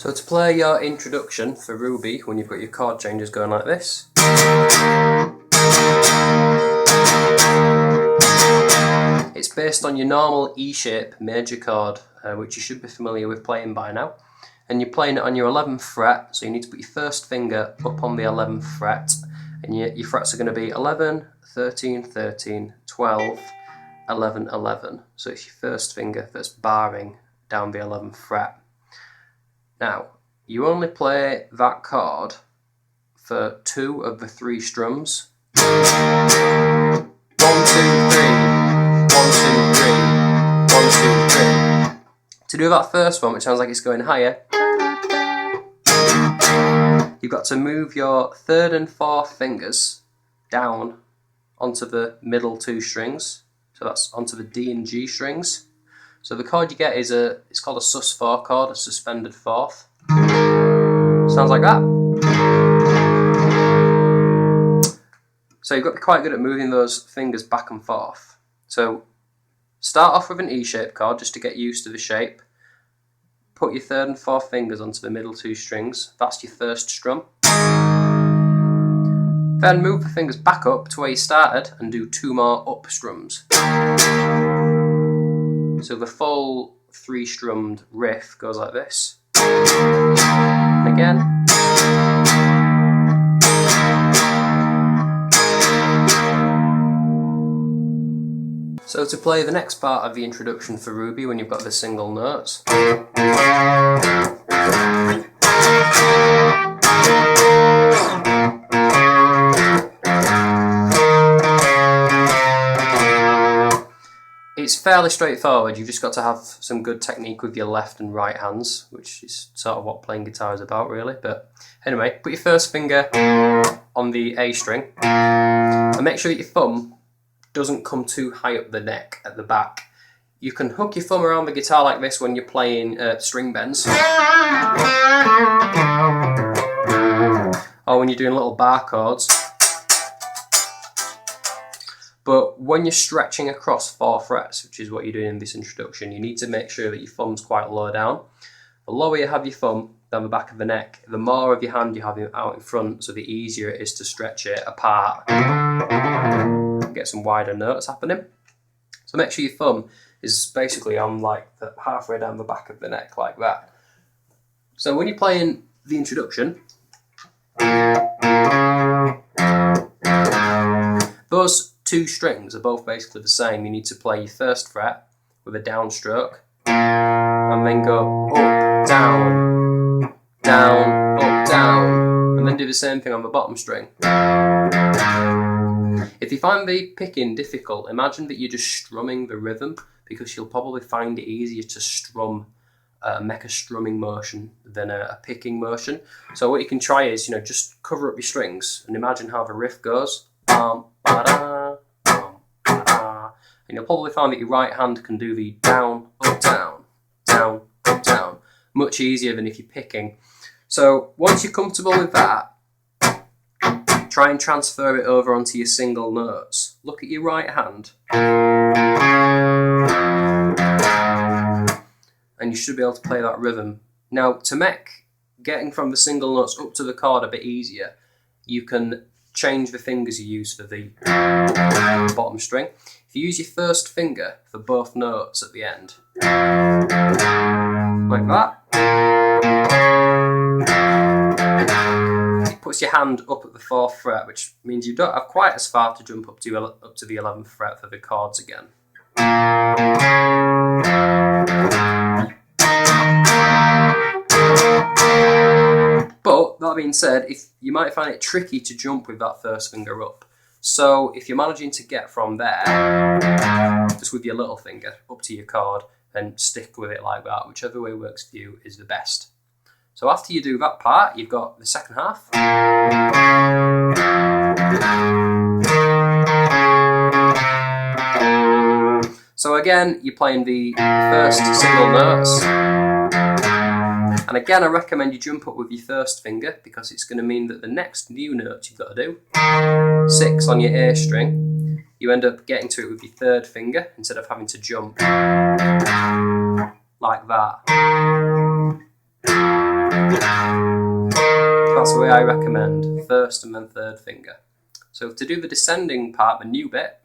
So to play your introduction for Ruby, when you've got your chord changes going like this, it's based on your normal E shape major chord, which you should be familiar with playing by now. And you're playing it on your 11th fret, so you need to put your first finger up on the 11th fret, and your frets are going to be 11, 13, 13, 12, 11, 11. So it's your first finger that's barring down the 11th fret. Now, you only play that chord for 2 of the 3 strums. 1, 2, 3, 1, 2, 3, 1, 2, 3. To do that first one, which sounds like it's going higher, you've got to move your 3rd and 4th fingers down onto the middle 2 strings. So that's onto the D and G strings. So the chord you get is it's called a sus4 chord, a suspended 4th. Sounds like that. So you've got to be quite good at moving those fingers back and forth. So start off with an E shape chord just to get used to the shape. Put your 3rd and 4th fingers onto the middle 2 strings. That's your first strum. Then move the fingers back up to where you started and do 2 more up strums. So the full 3-strummed riff goes like this. And again. So to play the next part of the introduction for Ruby when you've got the single notes, it's fairly straightforward. You've just got to have some good technique with your left and right hands, which is sort of what playing guitar is about, really. But anyway, put your first finger on the A string and make sure that your thumb doesn't come too high up the neck at the back. You can hook your thumb around the guitar like this when you're playing string bends, or when you're doing little bar chords. But when you're stretching across 4 frets, which is what you're doing in this introduction, you need to make sure that your thumb's quite low down. The lower you have your thumb down the back of the neck, the more of your hand you have out in front, so the easier it is to stretch it apart. Get some wider notes happening. So make sure your thumb is basically on like halfway down the back of the neck, like that. So when you're playing the introduction, those 2 strings are both basically the same. You need to play your first fret with a downstroke and then go up, down, down, up, down, and then do the same thing on the bottom string. If you find the picking difficult, imagine that you're just strumming the rhythm, because you'll probably find it easier to strum, make a strumming motion than a picking motion. So what you can try is, just cover up your strings and imagine how the riff goes. And you'll probably find that your right hand can do the down, up, down, down, up, down much easier than if you're picking. So once you're comfortable with that, try and transfer it over onto your single notes. Look at your right hand, and you should be able to play that rhythm. Now, to make getting from the single notes up to the chord a bit easier, you can change the fingers you use for the bottom string. If you use your first finger for both notes at the end, like that, it puts your hand up at the 4th fret, which means you don't have quite as far to jump up to the 11th fret for the chords again. But that being said, you might find it tricky to jump with that first finger up. So if you're managing to get from there, just with your little finger, up to your chord, and stick with it like that, whichever way works for you is the best. So after you do that part, you've got the second half. So again, you're playing the first single notes. And again, I recommend you jump up with your first finger, because it's going to mean that the next new note you've got to do, 6 on your A string, you end up getting to it with your 3rd finger instead of having to jump like that. That's the way I recommend, first and then third finger. So to do the descending part, the new bit,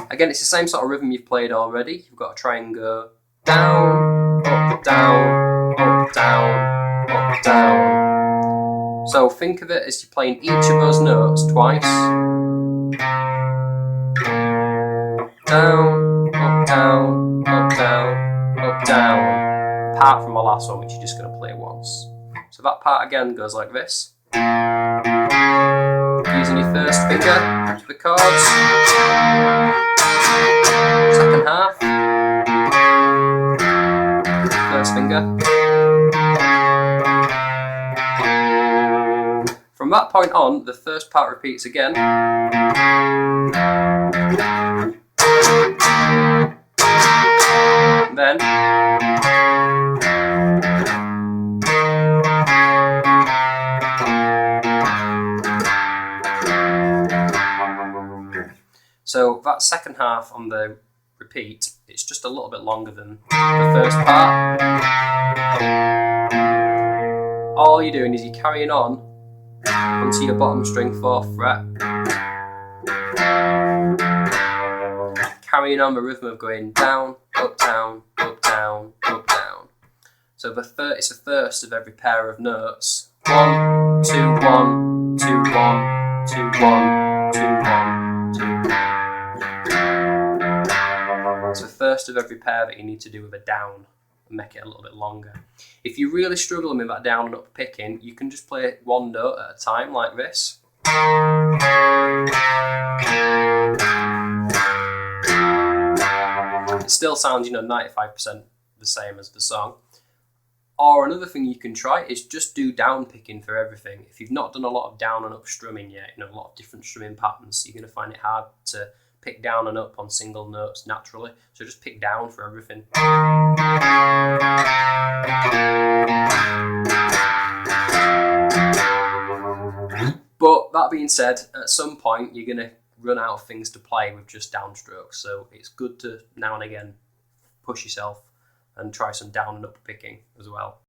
again, it's the same sort of rhythm you've played already. You've got to try and go down, up, down, up, down, up, down. So think of it as you're playing each of those notes twice. Down, up, down, up, down, up, down. Apart from the last one, which you're just going to play once. So that part again goes like this. Using your first finger to the chords. Second half. First finger. From that point on, the first part repeats again. And then so that second half on the repeat, it's just a little bit longer than the first part. All you're doing is you're carrying on onto your bottom string 4th fret, carrying on the rhythm of going down, up, down, up, down, up, down. So it's the first of every pair of notes. 1, 2, 1, 2, 1, 2, 1, 2, 1, 2. It's the first of every pair that you need to do with a down and make it a little bit longer. If you're really struggling with that down and up picking, you can just play one note at a time like this. It still sounds, 95% the same as the song. Or another thing you can try is just do down picking for everything. If you've not done a lot of down and up strumming yet, a lot of different strumming patterns, you're going to find it hard to pick down and up on single notes naturally. So just pick down for everything. But that being said, at some point you're going to run out of things to play with just downstrokes. So it's good to now and again push yourself and try some down and up picking as well.